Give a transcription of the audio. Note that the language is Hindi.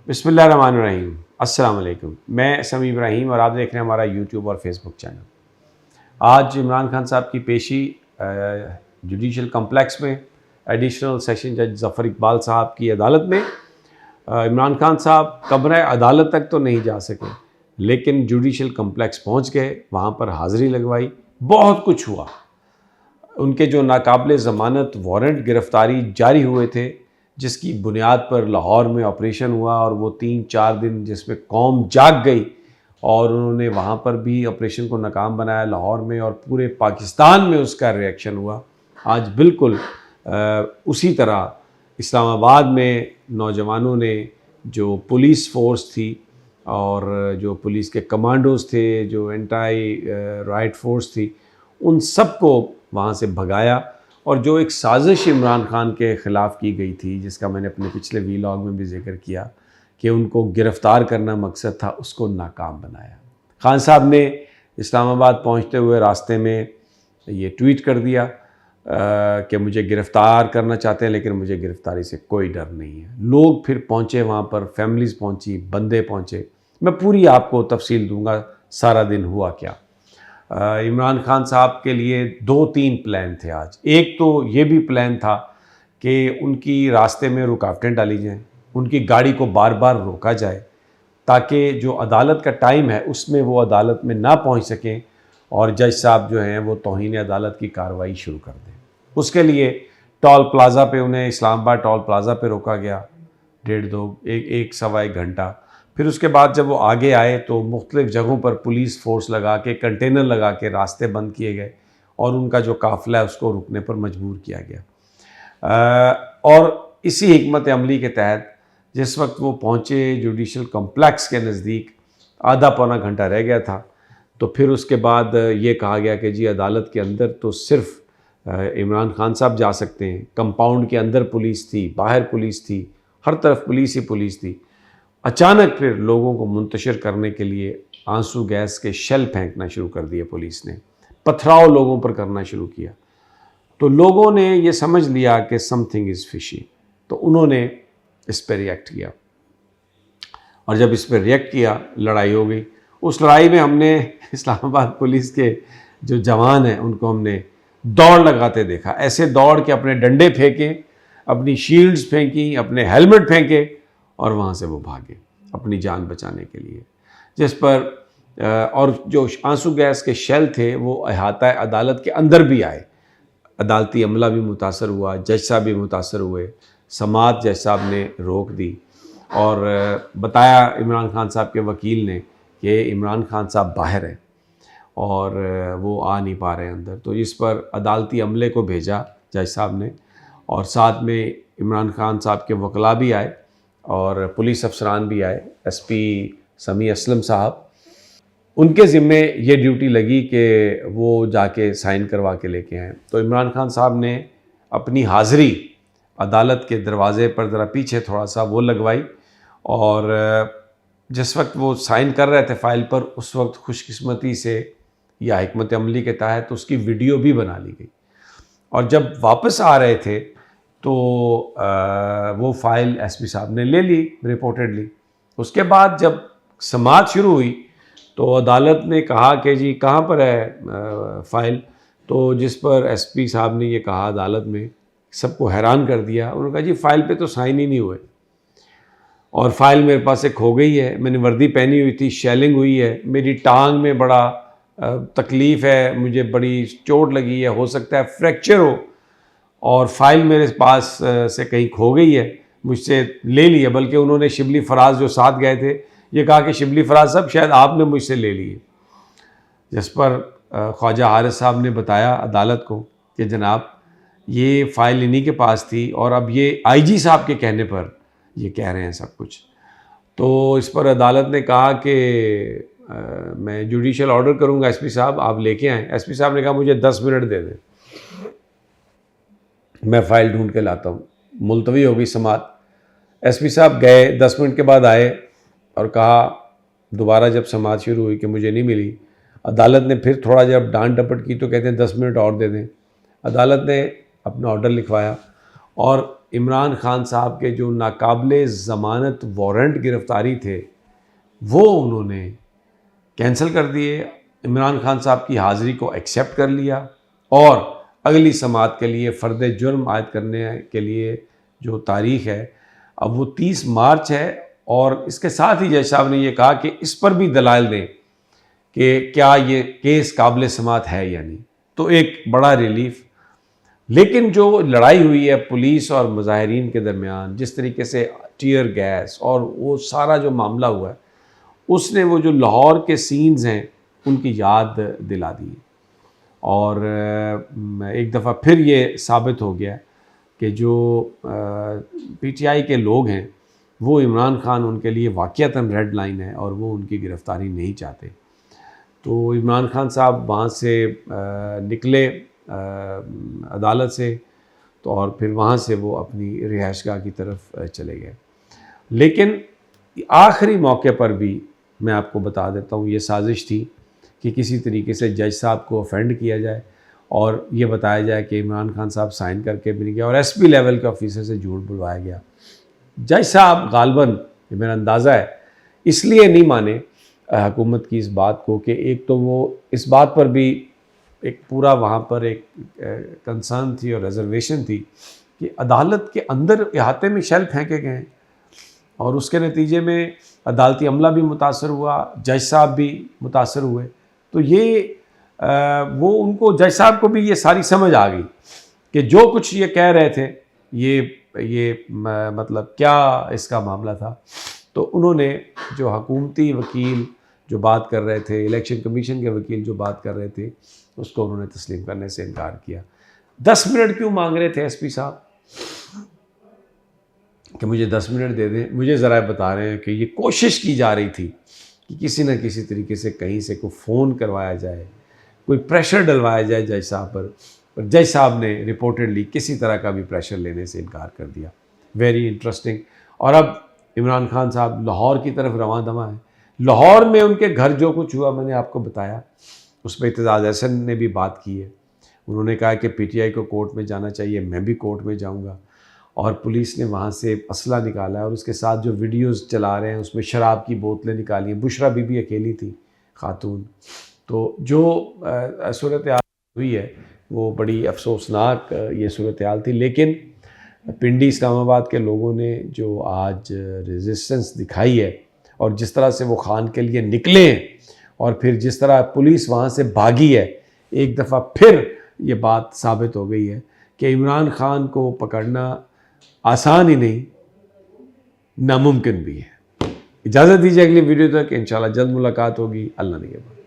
बिस्मिल्लाहिर्रहमानिर्रहीम। अस्सलाम वालेकुम। मैं समी इब्राहिम और आप देख रहे हैं हमारा यूट्यूब और फेसबुक चैनल। आज इमरान खान साहब की पेशी जुडिशल कम्प्लेक्स में एडिशनल सेशन जज ज़फ़र इकबाल साहब की अदालत में। इमरान खान साहब कमरे अदालत तक तो नहीं जा सके, लेकिन जुडिशल कम्प्लेक्स पहुँच गए, वहाँ पर हाज़िरी लगवाई। बहुत कुछ हुआ। उनके जो नाकाबिले ज़मानत वारंट गिरफ़्तारी जारी हुए थे, जिसकी बुनियाद पर लाहौर में ऑपरेशन हुआ और वो 3-4 दिन जिसमें कौम जाग गई और उन्होंने वहाँ पर भी ऑपरेशन को नाकाम बनाया लाहौर में, और पूरे पाकिस्तान में उसका रिएक्शन हुआ। आज बिल्कुल उसी तरह इस्लामाबाद में नौजवानों ने, जो पुलिस फ़ोर्स थी और जो पुलिस के कमांडोज़ थे, जो एंटी राइट फोर्स थी, उन सबको वहाँ से भगाया। और जो एक साजिश इमरान खान के ख़िलाफ़ की गई थी, जिसका मैंने अपने पिछले वीलॉग में भी जिक्र किया कि उनको गिरफ़्तार करना मकसद था, उसको नाकाम बनाया। खान साहब ने इस्लामाबाद पहुँचते हुए रास्ते में ये ट्वीट कर दिया कि मुझे गिरफ़्तार करना चाहते हैं, लेकिन मुझे गिरफ़्तारी से कोई डर नहीं है। लोग फिर पहुँचे वहाँ पर, फैमिलीज़ पहुँची, बंदे पहुँचे। मैं पूरी आपको तफसील दूँगा सारा दिन हुआ क्या। इमरान खान साहब के लिए 2-3 प्लान थे आज। एक तो ये भी प्लान था कि उनकी रास्ते में रुकावटें डाली जाएं, उनकी गाड़ी को बार बार रोका जाए, ताकि जो अदालत का टाइम है उसमें वो अदालत में ना पहुंच सकें और जज साहब जो हैं वो तौहीन अदालत की कार्रवाई शुरू कर दें। उसके लिए टोल प्लाज़ा पे उन्हें, इस्लामाबाद टोल प्लाज़ा पे रोका गया, 1.5 सवा एक घंटा। फिर उसके बाद जब वो आगे आए तो मुख्तलिफ़ जगहों पर पुलिस फ़ोर्स लगा के, कंटेनर लगा के रास्ते बंद किए गए और उनका जो काफ़िला है उसको रुकने पर मजबूर किया गया। और इसी हिकमत अमली के तहत जिस वक्त वो पहुँचे जुडिशल कम्प्लेक्स के नज़दीक, आधा पौना घंटा रह गया था, तो फिर उसके बाद ये कहा गया कि जी अदालत के अंदर तो सिर्फ़ इमरान खान साहब जा सकते हैं। कंपाउंड के अंदर पुलिस थी, बाहर पुलिस थी, हर तरफ पुलिस ही पुलिस थी। अचानक फिर लोगों को मुंतशिर करने के लिए आंसू गैस के शेल फेंकना शुरू कर दिए पुलिस ने, पथराव लोगों पर करना शुरू किया। तो लोगों ने ये समझ लिया कि समथिंग इज़ फिशी, तो उन्होंने इस पर रिएक्ट किया, और जब इस पर रिएक्ट किया लड़ाई हो गई। उस लड़ाई में हमने इस्लामाबाद पुलिस के जो जवान हैं उनको हमने दौड़ लगाते देखा। ऐसे दौड़ के अपने डंडे फेंके, अपनी शील्ड्स फेंकी, अपने हेलमेट फेंके और वहाँ से वो भागे अपनी जान बचाने के लिए। जिस पर और जो आंसू गैस के शेल थे वो अहाता अदालत के अंदर भी आए। अदालती अमला भी मुतासर हुआ, जज साहब भी मुतासर हुए। समाअत जज साहब ने रोक दी और बताया इमरान खान साहब के वकील ने कि इमरान खान साहब बाहर हैं और वो आ नहीं पा रहे हैं अंदर। तो इस पर अदालती अमले को भेजा जज साहब ने, और साथ में इमरान खान साहब के वकला भी आए और पुलिस अफसरान भी आए। एसपी समी असलम साहब, उनके ज़िम्मे ये ड्यूटी लगी कि वो जाके साइन करवा के लेके आएँ। तो इमरान खान साहब ने अपनी हाज़िरी अदालत के दरवाज़े पर ज़रा पीछे थोड़ा सा वो लगवाई, और जिस वक्त वो साइन कर रहे थे फ़ाइल पर, उस वक्त खुशकिस्मती से या हिकमत अमली के तहत उसकी वीडियो भी बना ली गई। और जब वापस आ रहे थे तो वो फ़ाइल एसपी साहब ने ले ली रिपोर्टेडली। उसके बाद जब समाअत शुरू हुई तो अदालत ने कहा कि जी कहाँ पर है फ़ाइल, तो जिस पर एसपी साहब ने ये कहा अदालत में, सबको हैरान कर दिया। उन्होंने कहा जी फ़ाइल पे तो साइन ही नहीं हुए, और फ़ाइल मेरे पास एक खो गई है, मैंने वर्दी पहनी हुई थी, शेलिंग हुई है, मेरी टांग में बड़ा तकलीफ़ है, मुझे बड़ी चोट लगी है, हो सकता है फ्रैक्चर हो, और फ़ाइल मेरे पास से कहीं खो गई है, मुझसे ले ली है। बल्कि उन्होंने शिबली फराज जो साथ गए थे ये कहा कि शिबली फराज साहब शायद आपने मुझसे ले ली है। जिस पर ख्वाजा हारिस साहब ने बताया अदालत को कि जनाब ये फ़ाइल इन्हीं के पास थी, और अब ये आईजी साहब के कहने पर ये कह रहे हैं सब कुछ। तो इस पर अदालत ने कहा कि मैं जुडिशल ऑर्डर करूंगा, एसपी साहब आप लेके आएँ। एसपी साहब ने कहा मुझे 10 मिनट दे दें, मैं फ़ाइल ढूंढ के लाता हूँ। मुलतवी हो गई समाअत। एसपी साहब गए, 10 मिनट के बाद आए और कहा दोबारा जब समाअत शुरू हुई कि मुझे नहीं मिली। अदालत ने फिर थोड़ा जब डांट डपट की तो कहते हैं 10 मिनट और दे दें। अदालत ने अपना ऑर्डर लिखवाया और इमरान खान साहब के जो नाकाबिले ज़मानत वारंट गिरफ़्तारी थे वो उन्होंने कैंसिल कर दिए। इमरान खान साहब की हाज़िरी को एक्सेप्ट कर लिया और अगली समात के लिए फ़र्द जुर्म आयद करने के लिए जो तारीख़ है अब वो 30 मार्च है। और इसके साथ ही जज साहब ने ये कहा कि इस पर भी दलाइल दें कि क्या ये केस काबिल समात है या नहीं। तो एक बड़ा रिलीफ। लेकिन जो लड़ाई हुई है पुलिस और मुजाहिरीन के दरमियान, जिस तरीके से टीयर गैस और वो सारा जो मामला हुआ है, उसने वो जो लाहौर के सीन्स हैं उनकी याद दिला दी। और एक दफ़ा फिर ये साबित हो गया कि जो पीटीआई के लोग हैं वो इमरान खान उनके लिए वाक़ियतन रेड लाइन है और वो उनकी गिरफ़्तारी नहीं चाहते। तो इमरान खान साहब वहाँ से निकले अदालत से, तो और फिर वहाँ से वो अपनी रिहाइशगाह की तरफ चले गए। लेकिन आखिरी मौके पर भी मैं आपको बता देता हूँ ये साजिश थी कि किसी तरीके से जज साहब को ऑफेंड किया जाए और ये बताया जाए कि इमरान खान साहब साइन करके भी नहीं गया और एसपी लेवल के ऑफिसर से झूठ बुलवाया गया। जज साहब गालबन, ये मेरा अंदाज़ा है, इसलिए नहीं माने हुकूमत की इस बात को कि एक तो वो इस बात पर भी एक पूरा वहाँ पर एक कंसर्न थी और रिजर्वेशन थी कि अदालत के अंदर अहाते में शेल फेंके गए और उसके नतीजे में अदालती अमला भी मुतासर हुआ, जज साहब भी मुतासर हुए। तो ये वो उनको जज साहब को भी ये सारी समझ आ गई कि जो कुछ ये कह रहे थे ये मतलब क्या इसका मामला था। तो उन्होंने जो हुकूमती वकील जो बात कर रहे थे, इलेक्शन कमीशन के वकील जो बात कर रहे थे, उसको उन्होंने तस्लीम करने से इनकार किया। 10 मिनट क्यों मांग रहे थे एसपी साहब कि मुझे 10 मिनट दे दें? मुझे ज़रा बता रहे हैं कि ये कोशिश की जा रही थी कि किसी न किसी तरीके से कहीं से कोई फ़ोन करवाया जाए, कोई प्रेशर डलवाया जाए जज साहब पर जज साहब ने रिपोर्टेडली किसी तरह का भी प्रेशर लेने से इनकार कर दिया। Very interesting. और अब इमरान खान साहब लाहौर की तरफ रवां दवा हैं। लाहौर में उनके घर जो कुछ हुआ मैंने आपको बताया, उस पर इत्तेज़ाज़ अहसन ने भी बात की है। उन्होंने कहा कि पीटीआई को कोर्ट में जाना चाहिए, मैं भी कोर्ट में जाऊंगा। और पुलिस ने वहाँ से असला निकाला है और उसके साथ जो वीडियोस चला रहे हैं उसमें शराब की बोतलें निकाली हैं। बुशरा बीबी अकेली थी, खातून। तो जो सूरत हाल हुई है वो बड़ी अफसोसनाक ये सूरत हाल थी। लेकिन पिंडी इस्लामाबाद के लोगों ने जो आज रेजिस्टेंस दिखाई है और जिस तरह से वो खान के लिए निकले हैं और फिर जिस तरह पुलिस वहाँ से भागी है, एक दफ़ा फिर ये बात साबित हो गई है कि इमरान खान को पकड़ना आसान ही नहीं, नामुमकिन भी है। इजाज़त दीजिए अगली वीडियो तक, इंशाल्लाह जल्द मुलाकात होगी। अल्लाह निगहबान।